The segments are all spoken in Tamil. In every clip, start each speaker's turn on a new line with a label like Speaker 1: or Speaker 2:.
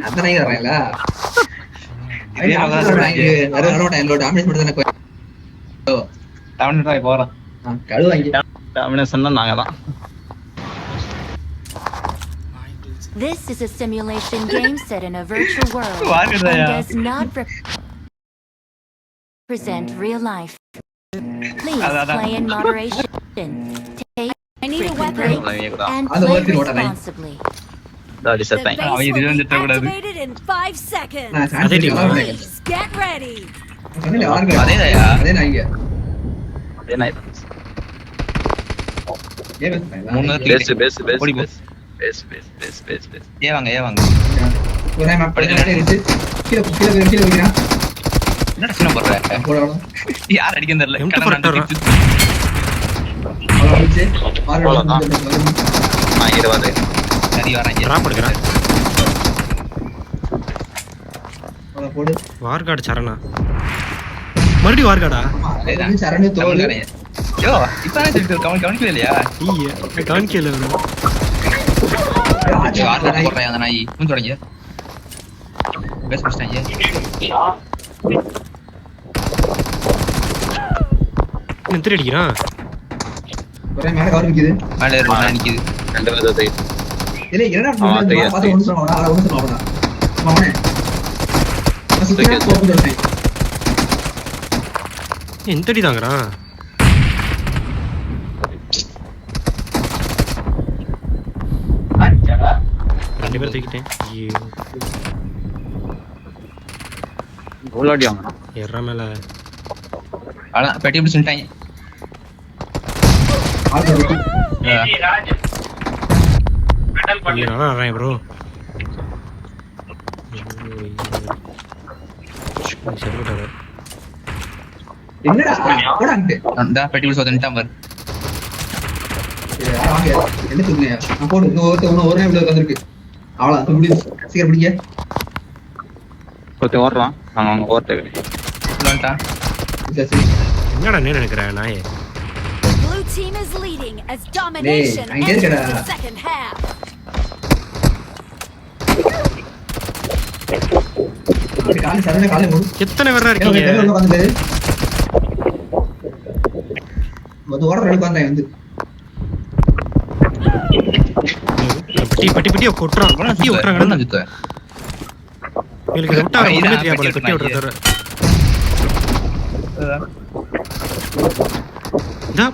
Speaker 1: அதான் நாய் வர்றாங்களா
Speaker 2: This is a simulation game set in a virtual world and does not represent real life. Please play in moderation. Take frequent breaks and play responsibly.
Speaker 3: The base will be activated in 5 seconds. Please get ready. யார் அடிக்க தெரியல
Speaker 4: வார்காடு சரணா மறுபடியும் வார்காடா
Speaker 3: கவனிக்கவே இல்லையா
Speaker 4: கவனிக்கல
Speaker 3: அந்த நாய் தொடங்க பேச முடிச்சிட்டாங்க
Speaker 4: எந்திரி அடிக்கிறான்
Speaker 3: மேல நிக்குது
Speaker 4: எந்தடி தாங்கறான் ரெண்டு பேர் தூக்கிட்டேன் எற மேல
Speaker 3: பெட்டி எப்படி சொல்லிட்டாங்க
Speaker 4: ப்ரோ
Speaker 3: பெட்டி சொல்லிட்டான் பாரு ஓடுறான்
Speaker 4: என்னடா நீ நினைக்கிற நாயே
Speaker 2: Blue team is leading as domination enters the second half.
Speaker 4: எத்தனை பேரா இருக்கீங்க பட்டி பட்டி கொட்டுறான் பட்டி விட்டுறாங்க எனக்கு விட்டா ஒண்ணுமே தெரியாது போல பட்டி விட்டுறாரு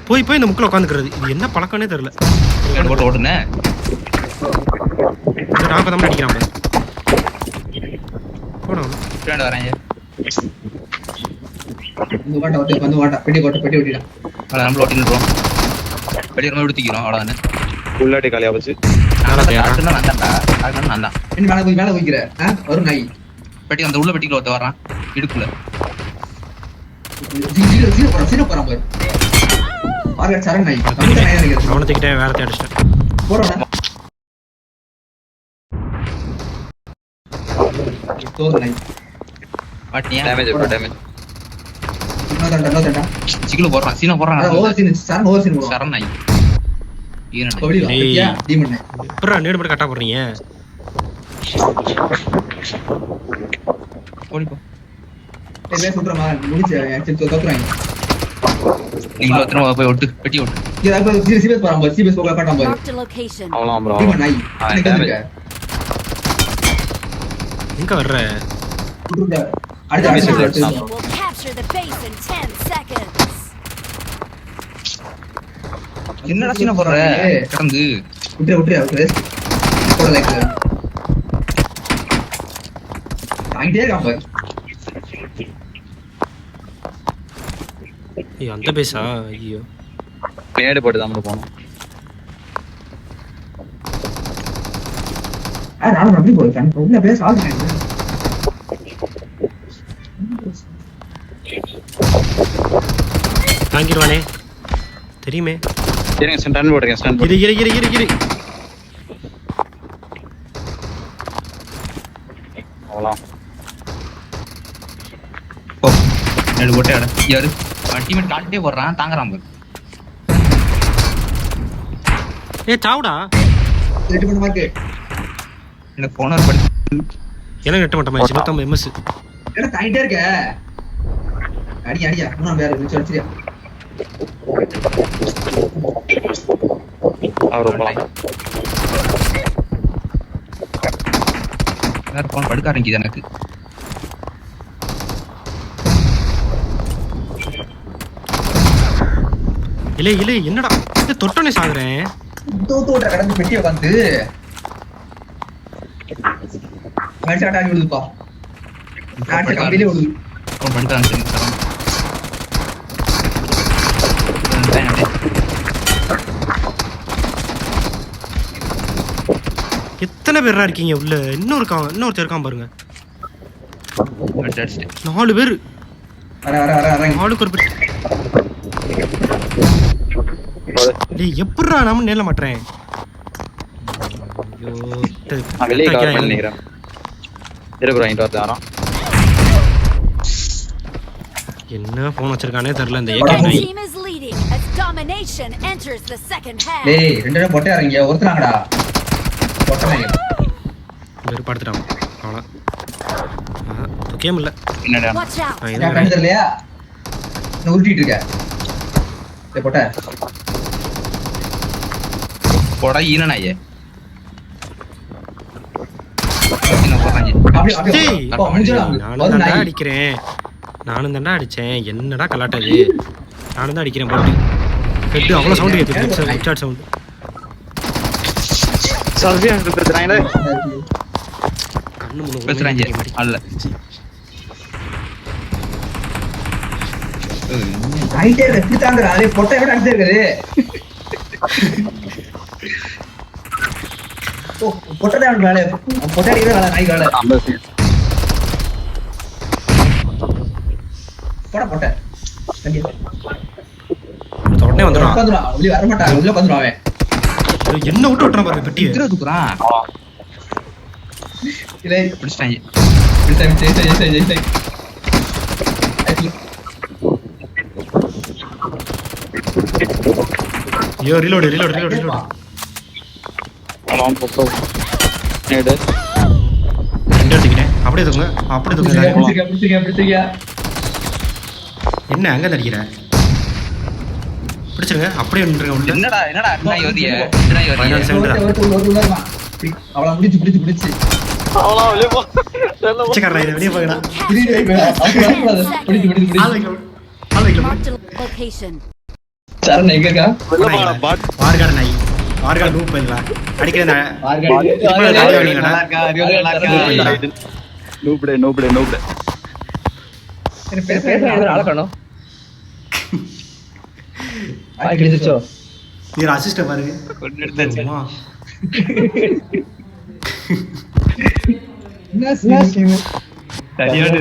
Speaker 4: போய் போய் இந்த முக்கில் உட்காந்துக்கிறது இது என்ன பழக்கம்னே தெரியல
Speaker 3: ஓடுனே
Speaker 4: நாற்பதாம் அடிக்கிறான்
Speaker 3: வராங்க
Speaker 5: உள்ளாடி காலியா வச்சு
Speaker 3: பெட்டி அந்த உள்ள பெட்டிக்குள்ள ஒருத்த வரான் இடுப்புல
Speaker 4: அவனத்துக்கிட்டே வேற அடிச்சிட்டேன்
Speaker 3: சிக்கல போடுறான் சீனா போடுறான் சரண் நாய்
Speaker 4: நேடு மட்டும் கட்டா போடுறீங்க
Speaker 3: ஓடிப்போ போய் ஒட்டு பெட்டி ஒட்டு
Speaker 4: எங்க வர்ற
Speaker 3: என்னடா சீனா போடுற கடந்து
Speaker 4: அந்த பேசா ஐயோ
Speaker 5: நேடு போட்டு தான் போனோம்
Speaker 4: தாங்கிடுவானே தெரியுமே
Speaker 5: ஸ்டன் போடுறேன் ஸ்டன்
Speaker 4: இரு இரு இரு இரு இரு
Speaker 5: அவ்வளோதான்
Speaker 3: ஓ நேடு போட்டே யாரு டீம்மேட் காட்டிட்டே போடுறான் தாங்கறான் பாரு
Speaker 4: ஏ சாவுடா
Speaker 1: எனக்கு போனர் படி
Speaker 4: எனக்கு நெட்ட மாட்டமா 150 ms.
Speaker 1: என்ன தாயிட்டே இருக்க அடியா நான் வேற விச்சு அடிச்சியா
Speaker 5: அவர் போலாம்
Speaker 1: வேற போன் படுக்க ஆரம்பிக்குது எனக்கு
Speaker 4: இல்ல என்னடா இது தொட்டனே சாகுறேன்
Speaker 1: தூத்தோட கடந்து பெட்டிய வந்து மனுஷாடா விடுதுப்பா நாட்டு கம்பிலே விடுது போன் படுக்க ஆரம்பிச்சு
Speaker 4: எத்தனை பேரா இருக்கீங்க உள்ள இன்னொருத்தர் இருக்கான் பாருங்க 4 பேர்
Speaker 1: வர
Speaker 4: ஆளுக்கு ஒரு பேர் டேய் எப்பறா நாம நேர்ல மாட்டறேன் ஐயோ
Speaker 5: வெளிய கவர் பண்ணி நிக்கிறேன் இருக்கு வாங்கிட்டு வரலாம்
Speaker 4: என்ன போன் வச்சிருக்கானே தெரியல இந்த
Speaker 3: The
Speaker 4: AK
Speaker 3: team is leading as domination enters the second half.
Speaker 1: டேய் ரெண்டு பேரும் பொட்டை இறங்கியா ஒருத்தறாங்கடா பொட்டை
Speaker 4: பேர் படுத்துறான் அவ்வளோ கேம் இல்ல
Speaker 5: என்னடா
Speaker 3: Watch out.
Speaker 1: நான் கண்டு தெரியலையா நான் உருட்டிட்டு இருக்க டேய் பொட்டை போடா ஈனனாயே
Speaker 4: டேய் நானும் தான்டா அடிக்கிறேன் நானும் தான்டா அடிச்சேன் என்னடா கலாட்டது நானும் தான் அடிக்கிறேன் போட்டு ஹெட் அவ்வளோ சவுண்ட் கேட்குது ஹெட்ஷாட் சவுண்ட்
Speaker 5: சல்வியா பேசுறாங்களே
Speaker 4: கண்ணு முன்னு
Speaker 1: பேசுறாங்க அல்ல ரைட்டே எப்படி தாங்கறா அதே பொட்டை விட அடிச்சே இருக்குது ஓ பொட்டை தான் வேலை பொட்டை அடிக்கிற வேலை நாய் வேலை போட பொட்டை
Speaker 4: உடனே வந்துடும்
Speaker 1: உட்காந்துடும் வெளியே வர மாட்டான் உள்ள உட்காந்துடும் அவன்
Speaker 4: என்ன விட்டு விட்டுறான் பாருங்க பெட்டியை
Speaker 1: தூக்குறான் இல்லை பிடிச்சிட்டாங்க ஜெயிச்சாய்
Speaker 4: ஐயோ ரீலோட்
Speaker 5: ஆமாம் போப்போ நேடு
Speaker 4: ரெண்டு எடுத்துக்கிட்டேன் அப்படியே தூங்க
Speaker 1: பிடிச்சிருக்கியா
Speaker 4: என்ன அங்க நடிக்கிற பிடிச்சிருங்க அப்படியே நின்றுங்க உள்ள
Speaker 1: என்னடா அண்ணா யோதிய
Speaker 4: Final center.
Speaker 1: அவளை பிடிச்சு
Speaker 5: அவ்வளோ வெளியே போ
Speaker 4: பிச்சைக்காரன் இதை வெளியே போகடா
Speaker 1: பிடிச்சு
Speaker 4: ஆள் வைக்க ஆள் வைக்க
Speaker 3: Marked a location.
Speaker 1: சரண் எங்க இருக்கா
Speaker 5: வெளில போடா பாட்
Speaker 4: வார்காடு நாய் வார்காடு டூப் போயிடலாம் அடிக்கிறேன்
Speaker 5: நோபடே
Speaker 1: அழகணும் கிழிச்சோ
Speaker 4: நீ அசிஸ்ட பாருங்க அம்மா.
Speaker 1: சரியான